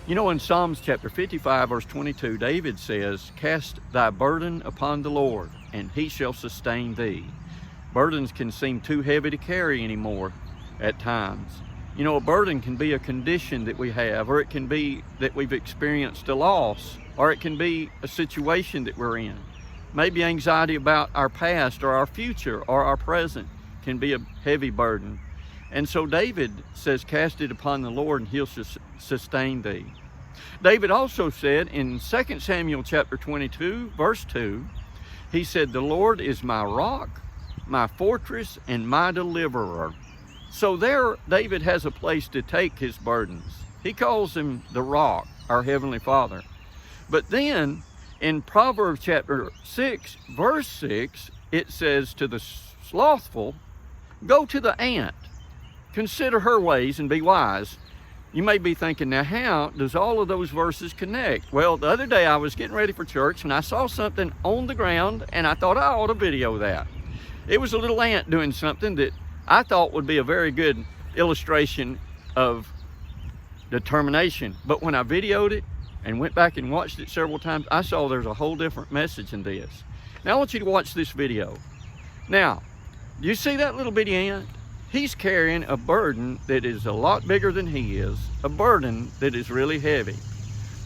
You know, in Psalms chapter 55, verse 22, David says, "Cast thy burden upon the Lord, and he shall sustain thee." Burdens can seem too heavy to carry anymore at times. You know, a burden can be a condition that we have, or it can be that we've experienced a loss, or it can be a situation that we're in. Maybe anxiety about our past or our future or our present can be a heavy burden. And so David says, "Cast it upon the Lord, and he'll sustain thee." David also said in 2 Samuel chapter 22, verse 2, he said, "The Lord is my rock, my fortress, and my deliverer." So there, David has a place to take his burdens. He calls him the rock, our Heavenly Father. But then in Proverbs chapter 6, verse 6, it says to the slothful, "Go to the ant, consider her ways and be wise." You may be thinking, now how does all of those verses connect? Well, the other day I was getting ready for church and I saw something on the ground and I thought I ought to video that. It was a little ant doing something that I thought would be a very good illustration of determination. But when I videoed it and went back and watched it several times, I saw there's a whole different message in this. Now I want you to watch this video. Now, do you see that little bitty ant? He's carrying a burden that is a lot bigger than he is, a burden that is really heavy.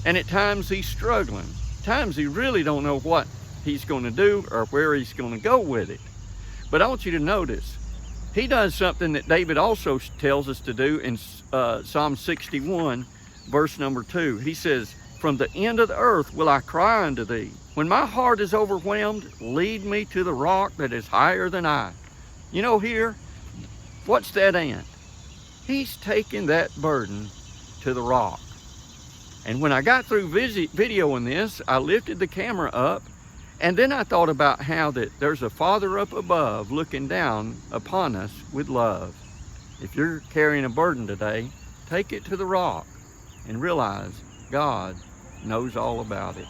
And at times he's struggling. At times he really don't know what he's going to do or where he's going to go with it. But I want you to notice, he does something that David also tells us to do in Psalm 61, verse number 2. He says, "From the end of the earth will I cry unto thee. When my heart is overwhelmed, lead me to the rock that is higher than I." You know, here, what's that ant? He's taking that burden to the rock. And when I got through videoing this, I lifted the camera up, and then I thought about how that there's a Father up above looking down upon us with love. If you're carrying a burden today, take it to the rock and realize God knows all about it.